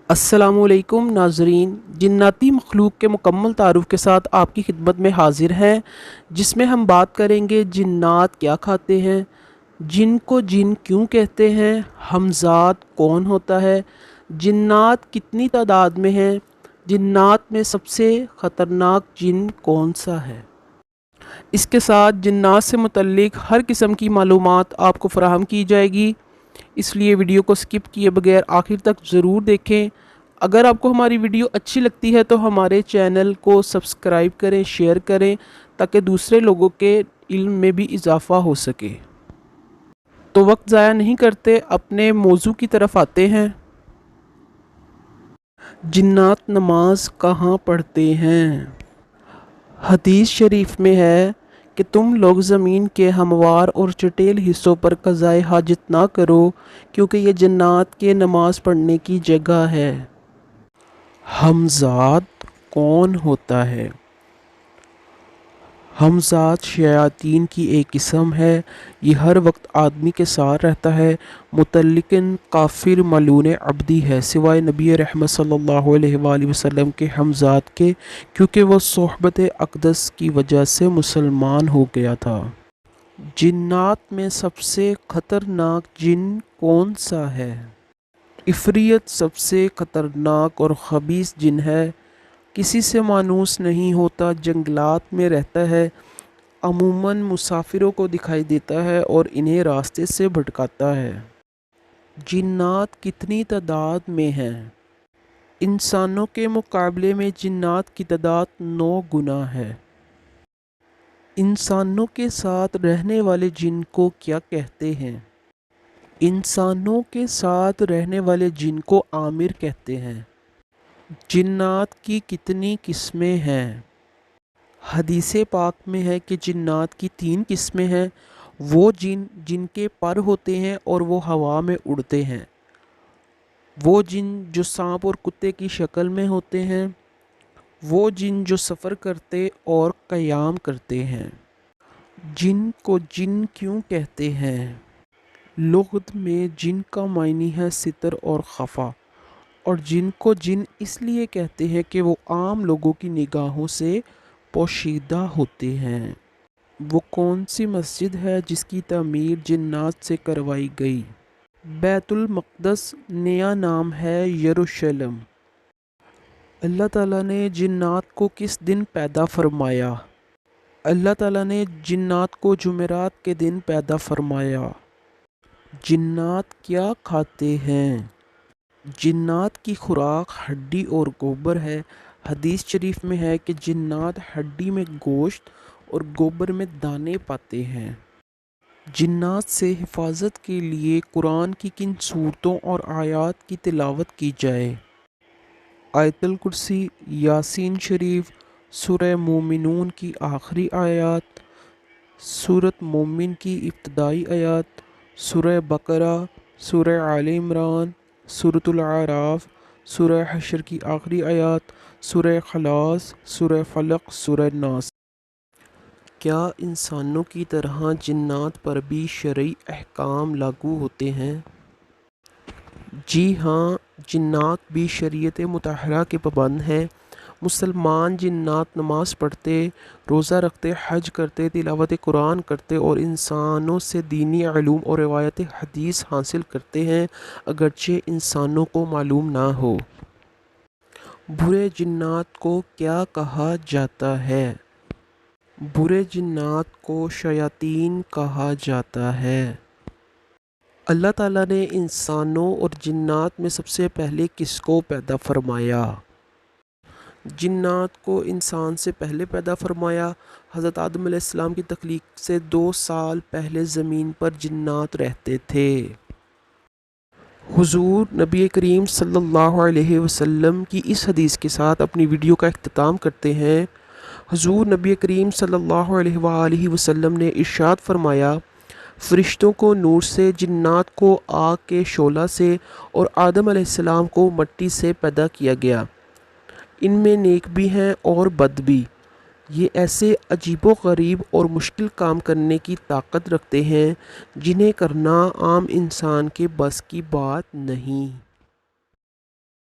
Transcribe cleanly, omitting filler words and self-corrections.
السلام علیکم ناظرین، جناتی مخلوق کے مکمل تعارف کے ساتھ آپ کی خدمت میں حاضر ہیں، جس میں ہم بات کریں گے جنات کیا کھاتے ہیں، جن کو جن کیوں کہتے ہیں، ہمزاد کون ہوتا ہے، جنات کتنی تعداد میں ہیں، جنات میں سب سے خطرناک جن کون سا ہے۔ اس کے ساتھ جنات سے متعلق ہر قسم کی معلومات آپ کو فراہم کی جائے گی، اس لیے ویڈیو کو سکپ کیے بغیر آخر تک ضرور دیکھیں۔ اگر آپ کو ہماری ویڈیو اچھی لگتی ہے تو ہمارے چینل کو سبسکرائب کریں، شیئر کریں تاکہ دوسرے لوگوں کے علم میں بھی اضافہ ہو سکے۔ تو وقت ضائع نہیں کرتے، اپنے موضوع کی طرف آتے ہیں۔ جنات نماز کہاں پڑھتے ہیں؟ حدیث شریف میں ہے کہ تم لوگ زمین کے ہموار اور چٹیل حصوں پر قضائے حاجت نہ کرو، کیونکہ یہ جنات کے نماز پڑھنے کی جگہ ہے۔ ہمزاد کون ہوتا ہے؟ ہمزاد شیاطین کی ایک قسم ہے، یہ ہر وقت آدمی کے ساتھ رہتا ہے، متعلقاً کافر ملعون عبدی ہے، سوائے نبی رحمت صلی اللہ علیہ وآلہ وسلم کے ہمزاد کے، کیونکہ وہ صحبت اقدس کی وجہ سے مسلمان ہو گیا تھا۔ جنات میں سب سے خطرناک جن کون سا ہے؟ عفریت سب سے خطرناک اور خبیث جن ہے، کسی سے مانوس نہیں ہوتا، جنگلات میں رہتا ہے، عموماً مسافروں کو دکھائی دیتا ہے اور انہیں راستے سے بھٹکاتا ہے۔ جنات کتنی تعداد میں ہیں؟ انسانوں کے مقابلے میں جنات کی تعداد 9 گنا ہے۔ انسانوں کے ساتھ رہنے والے جن کو کیا کہتے ہیں؟ انسانوں کے ساتھ رہنے والے جن کو آمر کہتے ہیں۔ جنات کی کتنی قسمیں ہیں؟ حدیث پاک میں ہے کہ جنات کی 3 قسمیں ہیں، وہ جن جن کے پر ہوتے ہیں اور وہ ہوا میں اڑتے ہیں، وہ جن جو سانپ اور کتے کی شکل میں ہوتے ہیں، وہ جن جو سفر کرتے اور قیام کرتے ہیں۔ جن کو جن کیوں کہتے ہیں؟ لغت میں جن کا معنی ہے ستر اور خفا، اور جن کو جن اس لیے کہتے ہیں کہ وہ عام لوگوں کی نگاہوں سے پوشیدہ ہوتے ہیں۔ وہ کون سی مسجد ہے جس کی تعمیر جنات سے کروائی گئی؟ بیت المقدس، نیا نام ہے یروشلم۔ اللہ تعالیٰ نے جنات کو کس دن پیدا فرمایا؟ اللہ تعالیٰ نے جنات کو جمعرات کے دن پیدا فرمایا۔ جنات کیا کھاتے ہیں؟ جنات کی خوراک ہڈی اور گوبر ہے۔ حدیث شریف میں ہے کہ جنات ہڈی میں گوشت اور گوبر میں دانے پاتے ہیں۔ جنات سے حفاظت کے لیے قرآن کی کن سورتوں اور آیات کی تلاوت کی جائے؟ آیت الکرسی، یاسین شریف، سورہ مومنون کی آخری آیات، سورۃ مومن کی ابتدائی آیات، سورہ بقرہ، سورہ آل عمران، سورۃ الاعراف، سورہ حشر کی آخری آیات، سورہ اخلاص، سورہ فلق، سورہ ناس۔ کیا انسانوں کی طرح جنات پر بھی شرعی احکام لاگو ہوتے ہیں؟ جی ہاں، جنات بھی شریعت مطہرہ کے پابند ہیں۔ مسلمان جنات نماز پڑھتے، روزہ رکھتے، حج کرتے، تلاوت قرآن کرتے اور انسانوں سے دینی علوم اور روایت حدیث حاصل کرتے ہیں، اگرچہ انسانوں کو معلوم نہ ہو۔ برے جنات کو کیا کہا جاتا ہے؟ برے جنات کو شیاطین کہا جاتا ہے۔ اللہ تعالیٰ نے انسانوں اور جنات میں سب سے پہلے کس کو پیدا فرمایا؟ جنات کو انسان سے پہلے پیدا فرمایا۔ حضرت آدم علیہ السلام کی تخلیق سے 2 سال پہلے زمین پر جنات رہتے تھے۔ حضور نبی کریم صلی اللہ علیہ وسلم کی اس حدیث کے ساتھ اپنی ویڈیو کا اختتام کرتے ہیں۔ حضور نبی کریم صلی اللہ علیہ وآلہ وسلم نے ارشاد فرمایا، فرشتوں کو نور سے، جنات کو آگ کے شعلہ سے اور آدم علیہ السلام کو مٹی سے پیدا کیا گیا۔ ان میں نیک بھی ہیں اور بد بھی۔ یہ ایسے عجیب و غریب اور مشکل کام کرنے کی طاقت رکھتے ہیں جنہیں کرنا عام انسان کے بس کی بات نہیں۔